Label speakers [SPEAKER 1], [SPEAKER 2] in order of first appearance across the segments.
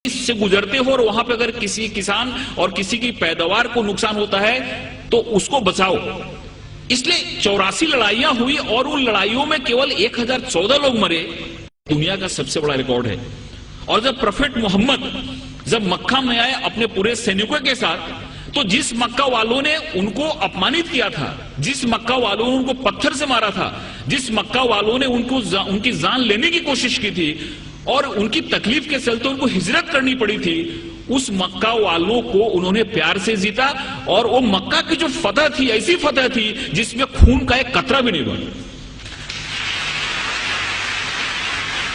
[SPEAKER 1] سے گزرتے ہو اور وہاں پہ اگر کسی کسان اور کسی کی پیداوار کو نقصان ہوتا ہے تو اس کو بچاؤ. اس لیے 84 لڑائیاں ہوئی اور ان لڑائیوں میں کیول 1014 لوگ مرے. دنیا کا سب سے بڑا ریکارڈ ہے. اور جب پروفیٹ محمد جب مکہ میں آئے اپنے پورے سینکوں کے ساتھ، تو جس مکہ والوں نے ان کو اپمانت کیا تھا، جس مکہ والوں نے ان کو پتھر سے مارا تھا، جس مکہ والوں نے ان کی جان لینے کی کوشش کی تھی اور ان کی تکلیف کے چلتے ان کو ہجرت کرنی پڑی تھی، اس مکہ والوں کو انہوں نے پیار سے جیتا. اور وہ مکہ کی جو فتح تھی ایسی فتح تھی جس میں خون کا ایک قطرہ بھی نہیں بنا.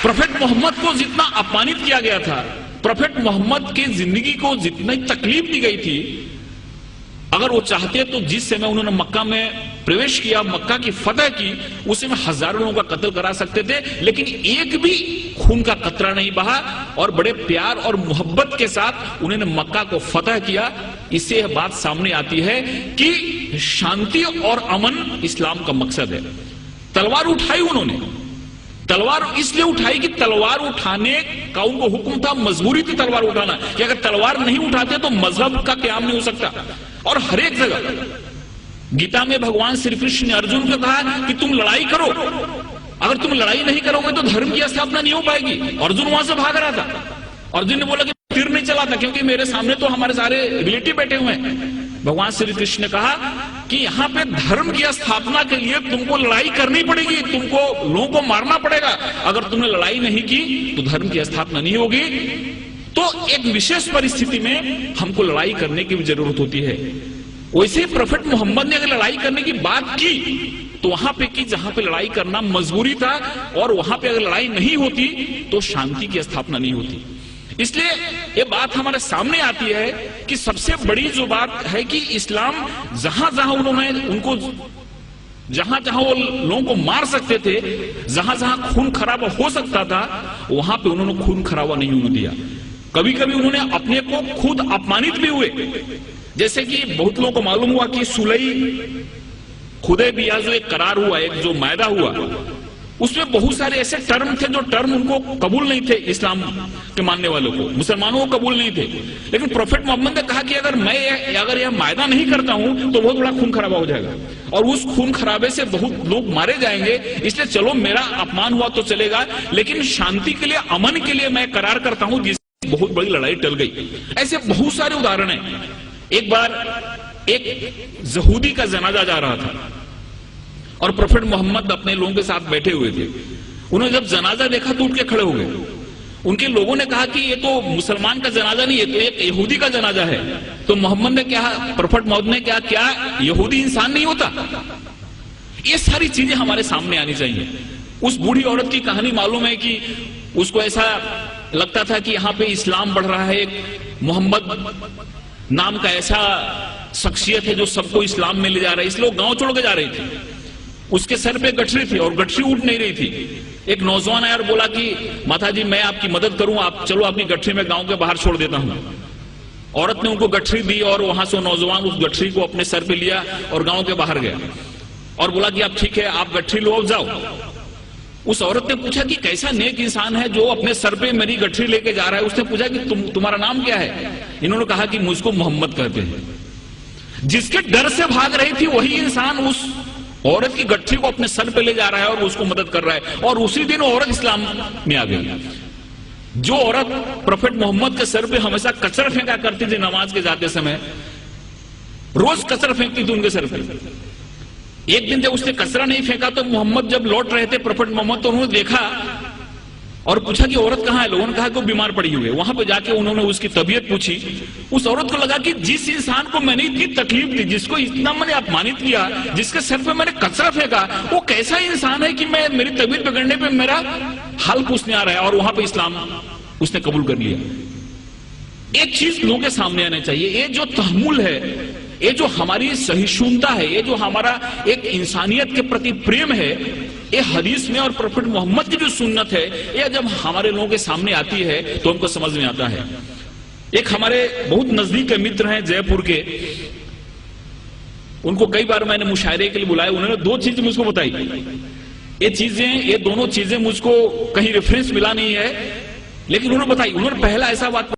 [SPEAKER 1] پروفیٹ محمد کو جتنا اپمانت کیا گیا تھا، پروفیٹ محمد کی زندگی کو جتنی تکلیف دی گئی تھی، اگر وہ چاہتے تو جس سے میں انہوں نے مکہ میں پرویش کیا، مکہ کی فتح کی، اسے میں ہزاروں لوگوں کا قتل کرا سکتے تھے، لیکن ایک بھی خون کا قطرہ نہیں بہا اور بڑے پیار اور محبت کے ساتھ انہوں نے مکہ کو فتح کیا. اس سے یہ بات سامنے آتی ہے کہ شانتی اور امن اسلام کا مقصد ہے. تلوار اٹھائی انہوں نے، تلوار اس لیے اٹھائی کہ تلوار اٹھانے کا ان کو حکم تھا، مجبوری تھی تلوار اٹھانا، کہ اگر تلوار نہیں اٹھاتے تو مذہب کا قیام نہیں ہو سکتا. اور ہر ایک جگہ گیتا میں بھگوان شری کرشن نے ارجن کو کہا کہ تم لڑائی کرو، اگر تم لڑائی نہیں کرو گے تو دھرم کی استھاپنا نہیں ہو پائے گی. ارجن وہاں سے بھاگ رہا تھا. ارجن نے بولا کہ تیر نہیں چلاتا کیونکہ میرے سامنے تو ہمارے سارے ریلیٹیو بیٹھے ہوئے ہیں. بھگوان شری کرشن نے کہا کہ یہاں پہ دھرم کی استھاپنا کے لیے تم کو لڑائی کرنی پڑے گی، تم کو لوگوں کو مارنا پڑے گا. اگر تم نے لڑائی نہیں کی تو دھرم کی استھاپنا نہیں ہوگی. تو ایک وشیش پرستھتی میں ہم کو لڑائی کرنے کی بھی ضرورت ہوتی ہے. ویسے ہی پروفیٹ محمد نے اگر لڑائی کرنے کی بات کی تو وہاں پہ کی جہاں پہ لڑائی کرنا مجبوری تھا، اور وہاں پہ اگر لڑائی نہیں ہوتی تو شانتی کی استھاپنا نہیں ہوتی. اس لیے یہ بات ہمارے سامنے آتی ہے کہ سب سے بڑی جو بات ہے کہ اسلام جہاں جہاں انہوں نے ان کو جہاں جہاں وہ لوگوں کو مار سکتے تھے، جہاں جہاں خون خرابہ ہو سکتا تھا، وہاں پہ انہوں نے خون خرابہ نہیں ہونے دیا. کبھی کبھی انہوں نے اپنے کو خود اپمانت بھی ہوئے. جیسے کہ بہت لوگوں کو معلوم ہوا کہ صلح حدیبیہ جو ایک قرار ہوا، ایک جو معاہدہ ہوا، اس میں بہت سارے ایسے ٹرم تھے جو ٹرم ان کو قبول نہیں تھے، اسلام کے ماننے والوں کو، مسلمانوں کو قبول نہیں تھے. لیکن پروفیٹ محمد نے کہا کہ اگر میں یہ معاہدہ نہیں کرتا ہوں تو بہت بڑا خون خرابہ ہو جائے گا اور اس خون خرابے سے بہت لوگ مارے جائیں گے. اس لیے چلو میرا اپمان ہوا تو چلے گا، لیکن شانتی کے لیے، امن کے لیے میں قرار کرتا ہوں، جس سے بہت بڑی لڑائی ٹل گئی. ایسے بہت سارے ادھارن ہیں. ایک بار ایک یہودی کا جنازہ جا رہا تھا اور پروفیٹ محمد اپنے لوگوں کے ساتھ بیٹھے ہوئے تھے. انہوں نے جب جنازہ دیکھا تو اٹھ کے کھڑے ہو گئے. ان کے لوگوں نے کہا کہ یہ تو مسلمان کا جنازہ نہیں، یہ تو ایک یہودی کا جنازہ ہے. تو محمد نے کہا، پروفیٹ محمد نے کہا، کیا یہودی انسان نہیں ہوتا؟ یہ ساری چیزیں ہمارے سامنے آنی چاہیے. اس بوڑھی عورت کی کہانی معلوم ہے کہ اس کو ایسا لگتا تھا کہ یہاں پہ اسلام بڑھ رہا ہے. محمد نام کا ایسا شخصیت ہے جو سب کو اسلام میں لے جا رہا ہے، اس لیے وہ گاؤں چھوڑ کے جا رہی تھی. اس کے سر پہ گٹھری تھی اور گٹھری اٹھ نہیں رہی تھی. ایک نوجوان آیا اور بولا کہ ماتا جی میں آپ کی مدد کروں، آپ چلو اپنی گٹھری میں گاؤں کے باہر چھوڑ دیتا ہوں. عورت نے ان کو گٹھری دی اور وہاں سے نوجوان اس گٹھری کو اپنے سر پہ لیا اور گاؤں کے باہر گیا اور بولا کہ اب ٹھیک ہے آپ گٹھری لو اب جاؤ. اس عورت نے پوچھا کہ کیسا نیک انسان ہے جو اپنے سر پہ میری گٹھری لے کے جا رہا ہے. اس نے پوچھا کہ تمہارا نام کیا ہے؟ انہوں نے کہا کہ مجھ کو محمد کہتے ہیں. جس کے ڈر سے بھاگ رہی تھی وہی انسان اس عورت کی گٹھری کو اپنے سر پہ لے جا رہا ہے اور اس کو مدد کر رہا ہے. اور اسی دن عورت اسلام میں آ گئی. جو عورت پروفیٹ محمد کے سر پہ ہمیشہ کچرا پھینکا کرتی تھی نماز کے جاتے سمے، روز کچرا پھینکتی تھی ان کے سر پہ. ایک دن جب اس نے کچرا نہیں پھینکا تو محمد جب لوٹ رہے تھے پروفیٹ محمد، تو انہوں نے دیکھا اور پوچھا کہ عورت کہاں ہے؟ لوگوں نے کہا کہ وہ بیمار پڑی ہوئی ہے. وہاں پہ جا کے انہوں نے اس کی طبیعت پوچھی. اس عورت کو لگا کہ جس انسان کو میں نے اتنی تکلیف دی، جس کو اتنا میں نے اپمانت کیا، جس کے سر پہ میں نے کچرا پھینکا، وہ کیسا انسان ہے کہ میں میری طبیعت بگڑنے پہ میرا حل پوچھنے آ رہا ہے. اور وہاں پہ اسلام اس نے قبول کر لیا. ایک چیز لوگوں کے سامنے آنا چاہیے، یہ جو تحمل ہے، یہ جو ہماری سہیشونتا ہے، یہ جو ہمارا ایک انسانیت کے پرتی پریم ہے، یہ حدیث میں اور پروفیٹ محمد کی جو سنت ہے، یہ جب ہمارے لوگوں کے سامنے آتی ہے تو ہم کو سمجھ میں آتا ہے. ایک ہمارے بہت نزدیک کے متر ہیں جے پور کے، ان کو کئی بار میں نے مشاعرے کے لیے بلایا. انہوں نے دو چیزیں مجھ کو بتائی. یہ دونوں چیزیں مجھ کو کہیں ریفرنس ملا نہیں ہے، لیکن انہوں نے بتائی. انہوں نے پہلا ایسا بات